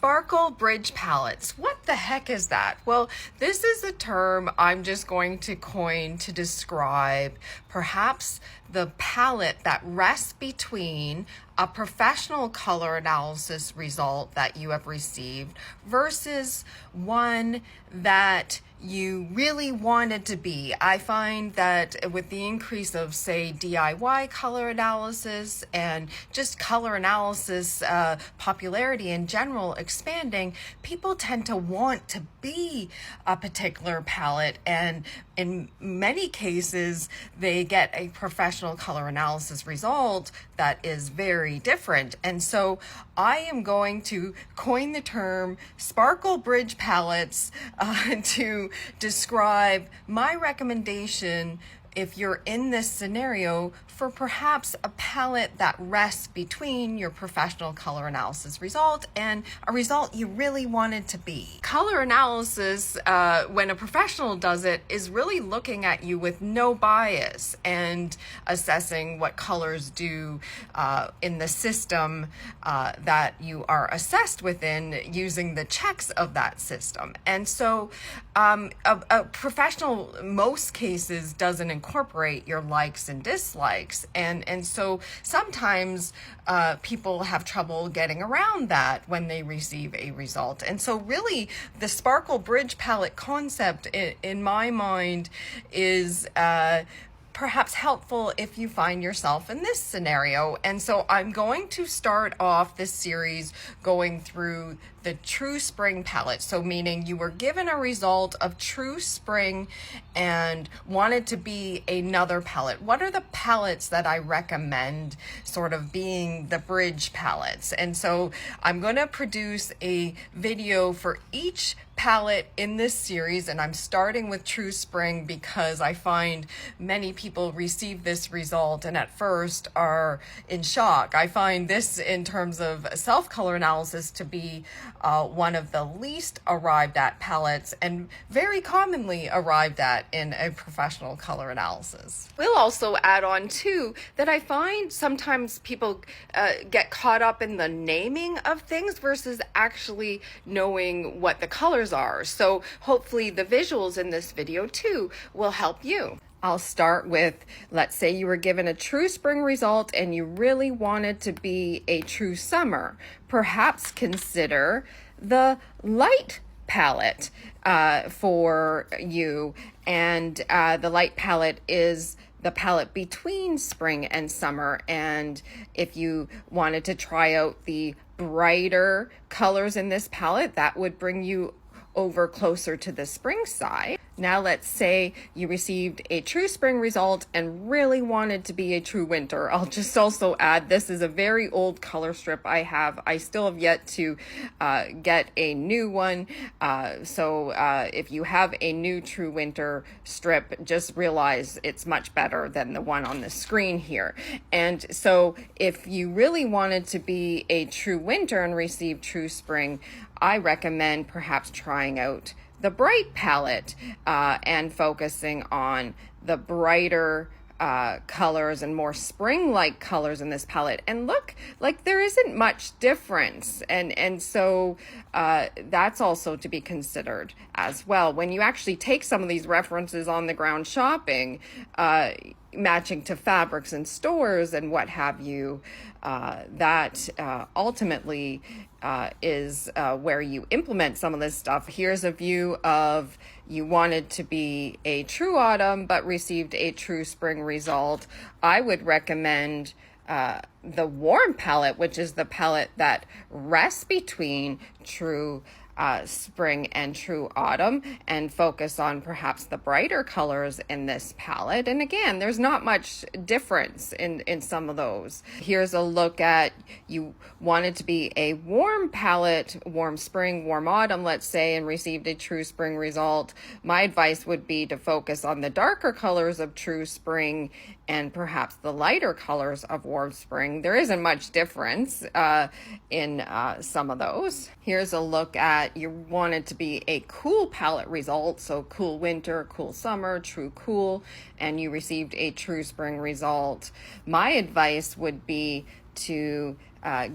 Sparkle bridge palettes. What the heck is that? Well, this is a term I'm just going to coin to describe perhaps the palette that rests between a professional color analysis result that you have received versus one that you really wanted to be. I find that with the increase of, say, DIY color analysis and just color analysis popularity in general expanding, people tend to want to be a particular palette, and in many cases they get a professional color analysis result that is very different. And so I am going to coin the term sparkle bridge palettes to describe my recommendation if you're in this scenario for perhaps a palette that rests between your professional color analysis result and a result you really wanted to be. Color analysis, when a professional does it, is really looking at you with no bias and assessing what colors do in the system that you are assessed within using the checks of that system. And so a professional, most cases, doesn't incorporate your likes and dislikes. And so sometimes people have trouble getting around that when they receive a result. And so really the sparkle bridge palette concept in my mind is perhaps helpful if you find yourself in this scenario. And so I'm going to start off this series going through the True Spring palette. So meaning you were given a result of True Spring and wanted to be another palette. What are the palettes that I recommend sort of being the bridge palettes? And so I'm going to produce a video for each palette in this series, and I'm starting with True Spring because I find many people receive this result and at first are in shock. I find this, in terms of self-color analysis, to be one of the least arrived at palettes and very commonly arrived at in a professional color analysis. We'll also add on too that I find sometimes people get caught up in the naming of things versus actually knowing what the colors are. So hopefully the visuals in this video too will help you. I'll start with, let's say you were given a True Spring result and you really wanted to be a True Summer. Perhaps consider the light palette for you, and the light palette is the palette between spring and summer. And if you wanted to try out the brighter colors in this palette, that would bring you over closer to the spring side. Now let's say you received a True Spring result and really wanted to be a True Winter. I'll just also add, this is a very old color strip I have. I still have yet to get a new one. So if you have a new True Winter strip, just realize it's much better than the one on the screen here. And so if you really wanted to be a True Winter and receive True Spring, I recommend perhaps trying out the bright palette and focusing on the brighter colors and more spring-like colors in this palette. And look, like there isn't much difference. And so that's also to be considered as well. When you actually take some of these references on the ground shopping, matching to fabrics in stores and what have you, that ultimately is where you implement some of this stuff. Here's a view of you wanted to be a True Autumn but received a True Spring result. I would recommend the Warm palette, which is the palette that rests between True Spring and True Autumn, and focus on perhaps the brighter colors in this palette. And again, there's not much difference in some of those. Here's a look at, you wanted to be a Warm palette, Warm Spring, Warm Autumn, let's say, and received a True Spring result. My advice would be to focus on the darker colors of True Spring and perhaps the lighter colors of Warm Spring. There isn't much difference in some of those. Here's a look at, you wanted to be a Cool palette result, so Cool Winter, Cool Summer, True Cool, and you received a True Spring result. My advice would be to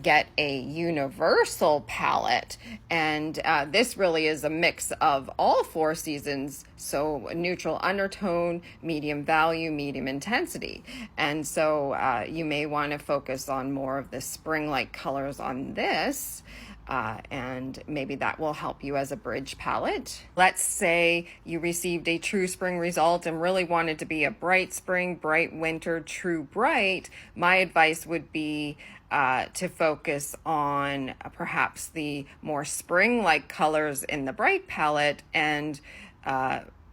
get a universal palette, and this really is a mix of all 4 seasons, so neutral undertone, medium value, medium intensity. And so you may want to focus on more of the spring-like colors on this, and maybe that will help you as a bridge palette. Let's say you received a true spring result and really wanted to be a bright spring, bright winter, true bright. My advice would be to focus on perhaps the more spring-like colors in the bright palette, and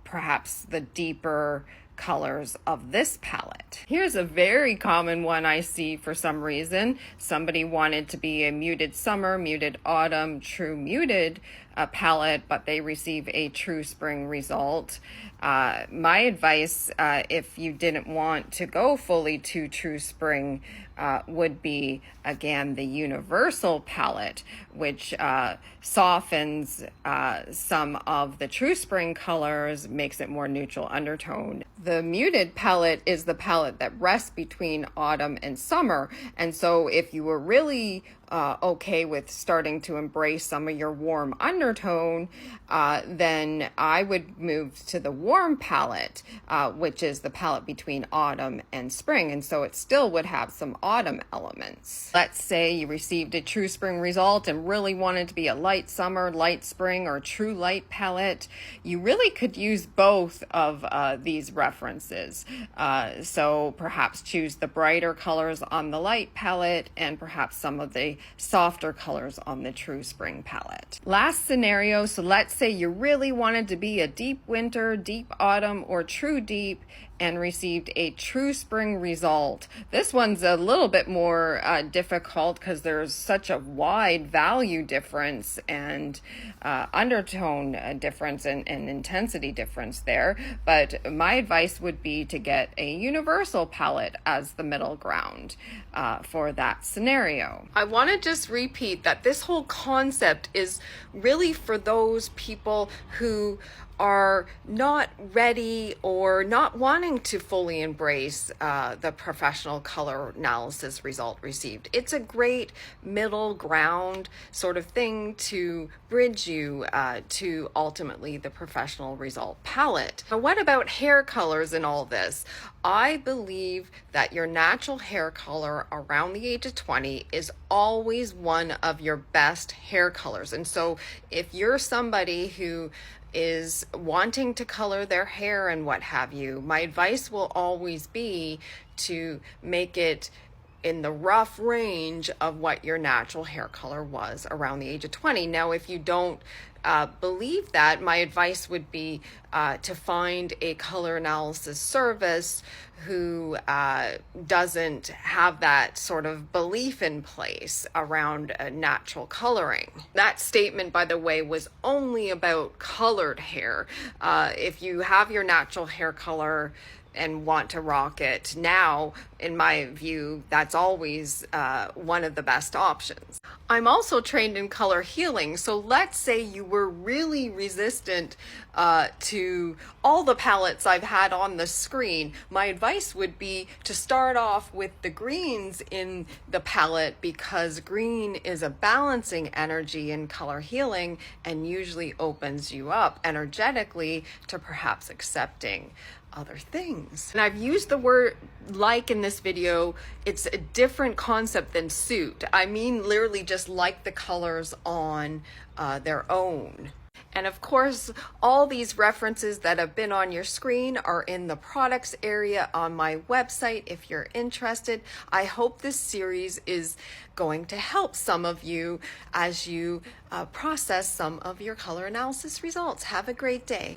perhaps the deeper colors of this palette. Here's a very common one I see for some reason. Somebody wanted to be a muted summer, muted autumn, true muted palette, but they receive a true spring result. My advice, if you didn't want to go fully to true spring, would be, again, the universal palette, which softens some of the true spring colors, makes it more neutral undertone. The muted palette is the palette that rests between autumn and summer, and so if you were really okay with starting to embrace some of your warm undertone, then I would move to the warm palette, which is the palette between autumn and spring, and so it still would have some autumn elements. Let's say you received a true spring result and really wanted to be a light summer, light spring, or true light palette. You really could use both of these references. So perhaps choose the brighter colors on the light palette and perhaps some of the softer colors on the true spring palette. Last scenario, so let's say you really wanted to be a deep winter, deep autumn, or true deep, and received a true spring result. This one's a little bit more difficult because there's such a wide value difference and undertone difference and intensity difference there. But my advice would be to get a universal palette as the middle ground for that scenario. I want to just repeat that this whole concept is really for those people who are not ready or not wanting to fully embrace the professional color analysis result received. It's a great middle ground sort of thing to bridge you to ultimately the professional result palette. Now, what about hair colors in all this? I believe that your natural hair color around the age of 20 is always one of your best hair colors. And so if you're somebody who is wanting to color their hair and what have you, my advice will always be to make it in the rough range of what your natural hair color was around the age of 20. Now, if you don't believe that, my advice would be to find a color analysis service who doesn't have that sort of belief in place around natural coloring. That statement, by the way, was only about colored hair. If you have your natural hair color and want to rock it now, in my view, that's always one of the best options. I'm also trained in color healing, so let's say you were really resistant to all the palettes I've had on the screen. My advice would be to start off with the greens in the palette, because green is a balancing energy in color healing and usually opens you up energetically to perhaps accepting other things. And I've used the word like in this video. It's a different concept than suit. I mean literally just like the colors on their own. And of course, all these references that have been on your screen are in the products area on my website if you're interested. I hope this series is going to help some of you as you process some of your color analysis results. Have a great day.